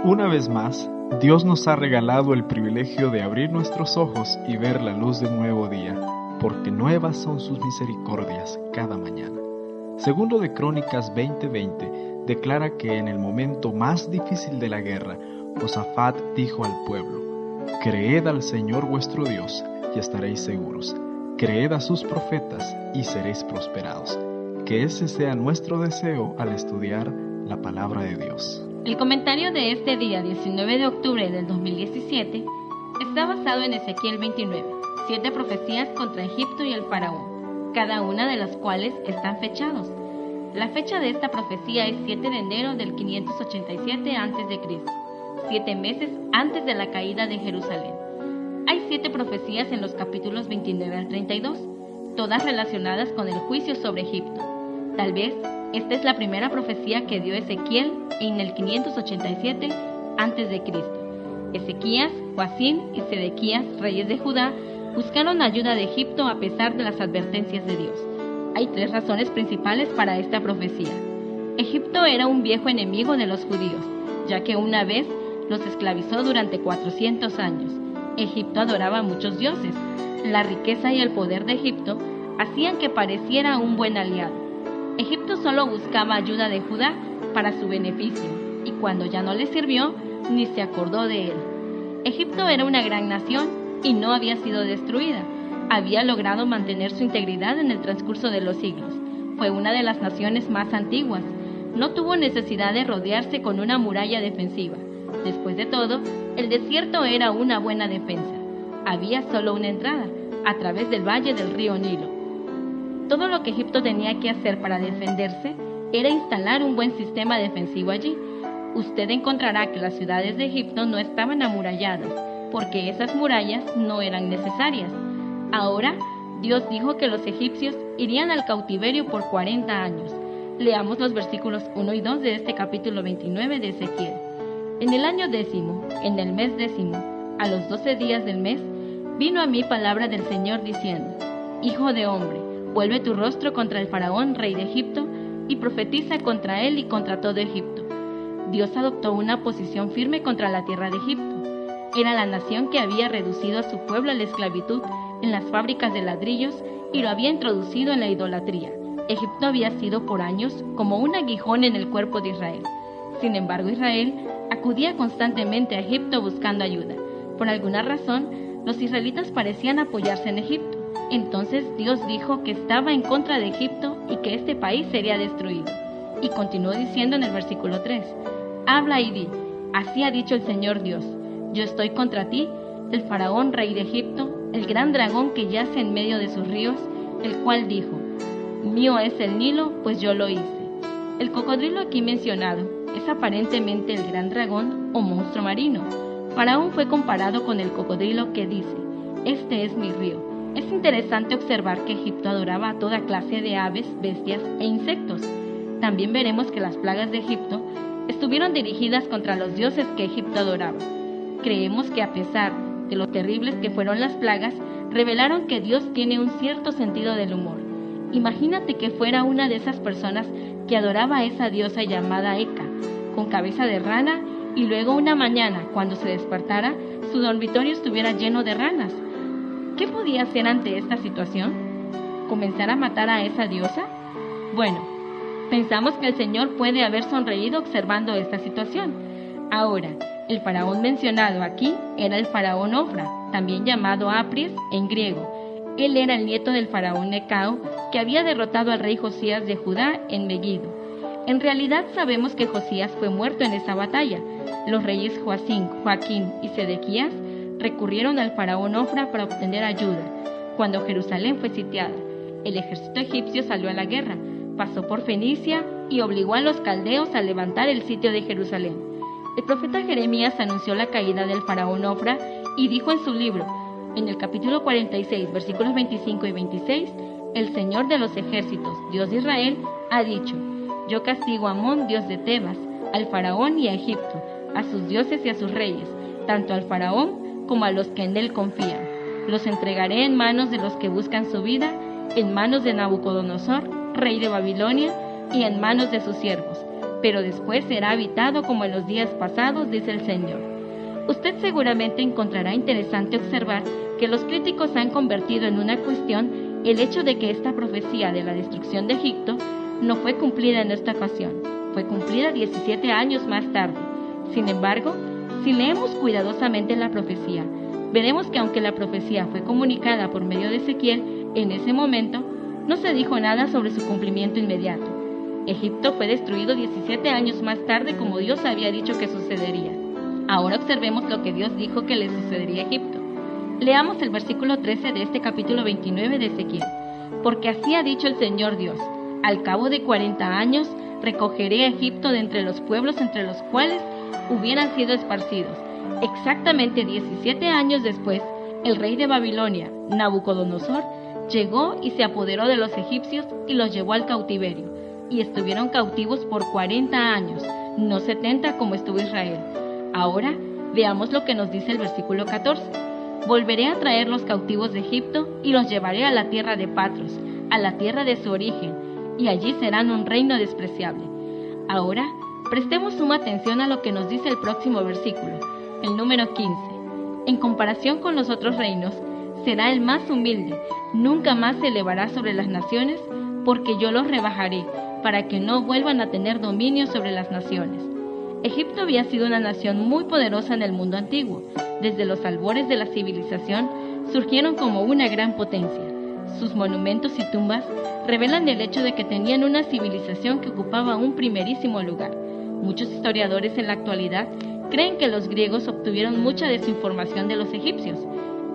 Una vez más, Dios nos ha regalado el privilegio de abrir nuestros ojos y ver la luz de un nuevo día, porque nuevas son sus misericordias cada mañana. Segundo de Crónicas 20:20 declara que en el momento más difícil de la guerra, Josafat dijo al pueblo: «Creed al Señor vuestro Dios y estaréis seguros. Creed a sus profetas y seréis prosperados». Que ese sea nuestro deseo al estudiar la palabra de Dios. El comentario de este día, 19 de octubre del 2017, está basado en Ezequiel 29, 7 profecías contra Egipto y el faraón, cada una de las cuales están fechados. La fecha de esta profecía es 7 de enero del 587 a.C., 7 meses antes de la caída de Jerusalén. Hay 7 profecías en los capítulos 29 al 32, todas relacionadas con el juicio sobre Egipto. Tal vez esta es la primera profecía que dio Ezequiel en el 587 a.C. Ezequías, Joacín y Sedequías, reyes de Judá, buscaron ayuda de Egipto a pesar de las advertencias de Dios. Hay 3 razones principales para esta profecía. Egipto era un viejo enemigo de los judíos, ya que una vez los esclavizó durante 400 años. Egipto adoraba a muchos dioses. La riqueza y el poder de Egipto hacían que pareciera un buen aliado. Egipto solo buscaba ayuda de Judá para su beneficio, y cuando ya no le sirvió, ni se acordó de él. Egipto era una gran nación y no había sido destruida. Había logrado mantener su integridad en el transcurso de los siglos. Fue una de las naciones más antiguas. No tuvo necesidad de rodearse con una muralla defensiva. Después de todo, el desierto era una buena defensa. Había solo una entrada, a través del valle del río Nilo. Todo lo que Egipto tenía que hacer para defenderse era instalar un buen sistema defensivo allí. Usted encontrará que las ciudades de Egipto no estaban amuralladas, porque esas murallas no eran necesarias. Ahora, Dios dijo que los egipcios irían al cautiverio por 40 años. Leamos los versículos 1 y 2 de este capítulo 29 de Ezequiel. En el año 10º, en el mes 10º, a los 12 días del mes, vino a mí palabra del Señor diciendo: Hijo de hombre, vuelve tu rostro contra el faraón, rey de Egipto, y profetiza contra él y contra todo Egipto. Dios adoptó una posición firme contra la tierra de Egipto. Era la nación que había reducido a su pueblo a la esclavitud en las fábricas de ladrillos y lo había introducido en la idolatría. Egipto había sido por años como un aguijón en el cuerpo de Israel. Sin embargo, Israel acudía constantemente a Egipto buscando ayuda. Por alguna razón, los israelitas parecían apoyarse en Egipto. Entonces Dios dijo que estaba en contra de Egipto y que este país sería destruido. Y continuó diciendo en el versículo 3, Habla y di, así ha dicho el Señor Dios, yo estoy contra ti, el faraón rey de Egipto, el gran dragón que yace en medio de sus ríos, el cual dijo, Mío es el Nilo, pues yo lo hice. El cocodrilo aquí mencionado es aparentemente el gran dragón o monstruo marino. Faraón fue comparado con el cocodrilo que dice, Este es mi río. Es interesante observar que Egipto adoraba a toda clase de aves, bestias e insectos. También veremos que las plagas de Egipto estuvieron dirigidas contra los dioses que Egipto adoraba. Creemos que a pesar de lo terribles que fueron las plagas, revelaron que Dios tiene un cierto sentido del humor. Imagínate que fuera una de esas personas que adoraba a esa diosa llamada Eka, con cabeza de rana, y luego una mañana, cuando se despertara, su dormitorio estuviera lleno de ranas. ¿Qué podía hacer ante esta situación? ¿Comenzar a matar a esa diosa? Bueno, pensamos que el Señor puede haber sonreído observando esta situación. Ahora, el faraón mencionado aquí era el faraón Ofra, también llamado Apries en griego. Él era el nieto del faraón Necao, que había derrotado al rey Josías de Judá en Megiddo. En realidad sabemos que Josías fue muerto en esa batalla. Los reyes Joacín, Joaquín y Sedequías recurrieron al faraón Ofra para obtener ayuda. Cuando Jerusalén fue sitiada, el ejército egipcio salió a la guerra, pasó por Fenicia y obligó a los caldeos a levantar el sitio de Jerusalén. El profeta Jeremías anunció la caída del faraón Ofra y dijo en su libro, en el capítulo 46, versículos 25 y 26, el Señor de los ejércitos, Dios de Israel, ha dicho, Yo castigo a Amón, dios de Tebas, al faraón y a Egipto, a sus dioses y a sus reyes, tanto al faraón como a los que en él confían. Los entregaré en manos de los que buscan su vida, en manos de Nabucodonosor, rey de Babilonia, y en manos de sus siervos. pero después será habitado como en los días pasados, dice el Señor. Usted seguramente encontrará interesante observar que los críticos han convertido en una cuestión el hecho de que esta profecía de la destrucción de Egipto no fue cumplida en esta ocasión, fue cumplida 17 años más tarde. Sin embargo, si leemos cuidadosamente la profecía, veremos que aunque la profecía fue comunicada por medio de Ezequiel, en ese momento no se dijo nada sobre su cumplimiento inmediato. Egipto fue destruido 17 años más tarde como Dios había dicho que sucedería. Ahora observemos lo que Dios dijo que le sucedería a Egipto. Leamos el versículo 13 de este capítulo 29 de Ezequiel. Porque así ha dicho el Señor Dios: al cabo de 40 años recogeré a Egipto de entre los pueblos entre los cuales hubieran sido esparcidos. Exactamente 17 años después, el rey de Babilonia, Nabucodonosor, llegó y se apoderó de los egipcios y los llevó al cautiverio, y estuvieron cautivos por 40 años, no 70 como estuvo Israel. Ahora veamos lo que nos dice el versículo 14. Volveré a traer los cautivos de Egipto y los llevaré a la tierra de Patros, a la tierra de su origen, y allí serán un reino despreciable. Ahora prestemos suma atención a lo que nos dice el próximo versículo, el número 15. En comparación con los otros reinos, será el más humilde, nunca más se elevará sobre las naciones, porque yo los rebajaré, para que no vuelvan a tener dominio sobre las naciones. Egipto había sido una nación muy poderosa en el mundo antiguo. Desde los albores de la civilización surgieron como una gran potencia. Sus monumentos y tumbas revelan el hecho de que tenían una civilización que ocupaba un primerísimo lugar. Muchos historiadores en la actualidad creen que los griegos obtuvieron mucha de su información de los egipcios.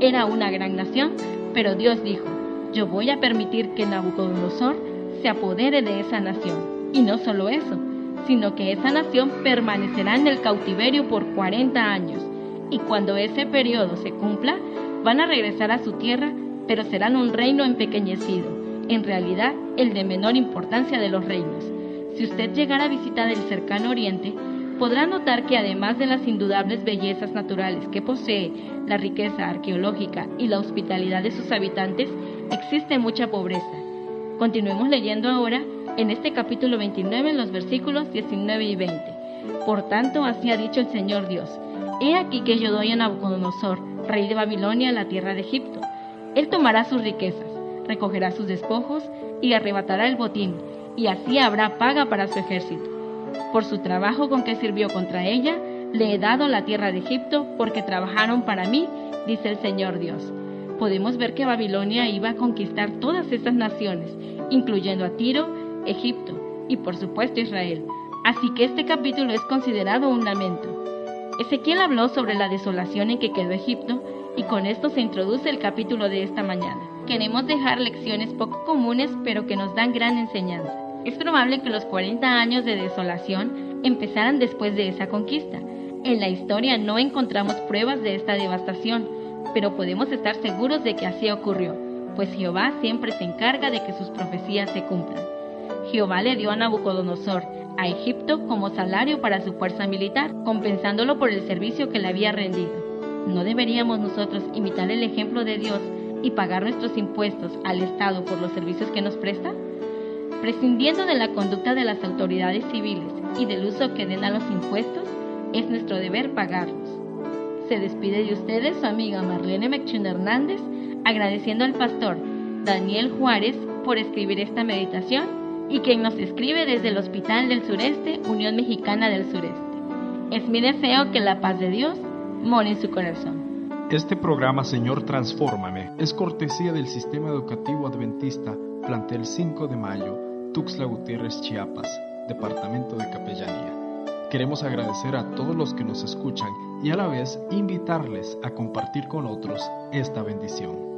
Era una gran nación, pero Dios dijo: yo voy a permitir que Nabucodonosor se apodere de esa nación. Y no solo eso, sino que esa nación permanecerá en el cautiverio por 40 años. Y cuando ese periodo se cumpla, van a regresar a su tierra, pero serán un reino empequeñecido, en realidad el de menor importancia de los reinos. Si usted llegara a visitar el cercano oriente, podrá notar que además de las indudables bellezas naturales que posee, la riqueza arqueológica y la hospitalidad de sus habitantes, existe mucha pobreza. Continuemos leyendo ahora en este capítulo 29 en los versículos 19 y 20. Por tanto, así ha dicho el Señor Dios: he aquí que yo doy a Nabucodonosor, rey de Babilonia, la tierra de Egipto. Él tomará sus riquezas, recogerá sus despojos y arrebatará el botín, y así habrá paga para su ejército. Por su trabajo con que sirvió contra ella, le he dado la tierra de Egipto, porque trabajaron para mí, dice el Señor Dios. Podemos ver que Babilonia iba a conquistar todas estas naciones, incluyendo a Tiro, Egipto y por supuesto Israel. Así que este capítulo es considerado un lamento. Ezequiel habló sobre la desolación en que quedó Egipto, y con esto se introduce el capítulo de esta mañana. Queremos dejar lecciones poco comunes, pero que nos dan gran enseñanza. Es probable que los 40 años de desolación empezaran después de esa conquista. En la historia no encontramos pruebas de esta devastación, pero podemos estar seguros de que así ocurrió, pues Jehová siempre se encarga de que sus profecías se cumplan. Jehová le dio a Nabucodonosor, a Egipto, como salario para su fuerza militar, compensándolo por el servicio que le había rendido. ¿No deberíamos nosotros imitar el ejemplo de Dios y pagar nuestros impuestos al Estado por los servicios que nos presta? Prescindiendo de la conducta de las autoridades civiles y del uso que den a los impuestos, es nuestro deber pagarlos. Se despide de ustedes su amiga Marlene Mechun Hernández, agradeciendo al pastor Daniel Juárez por escribir esta meditación y quien nos escribe desde el Hospital del Sureste, Unión Mexicana del Sureste. Es mi deseo que la paz de Dios more en su corazón. Este programa Señor Transfórmame es cortesía del Sistema Educativo Adventista Plantel 5 de Mayo, Tuxtla Gutiérrez, Chiapas, Departamento de Capellanía. Queremos agradecer a todos los que nos escuchan y a la vez invitarles a compartir con otros esta bendición.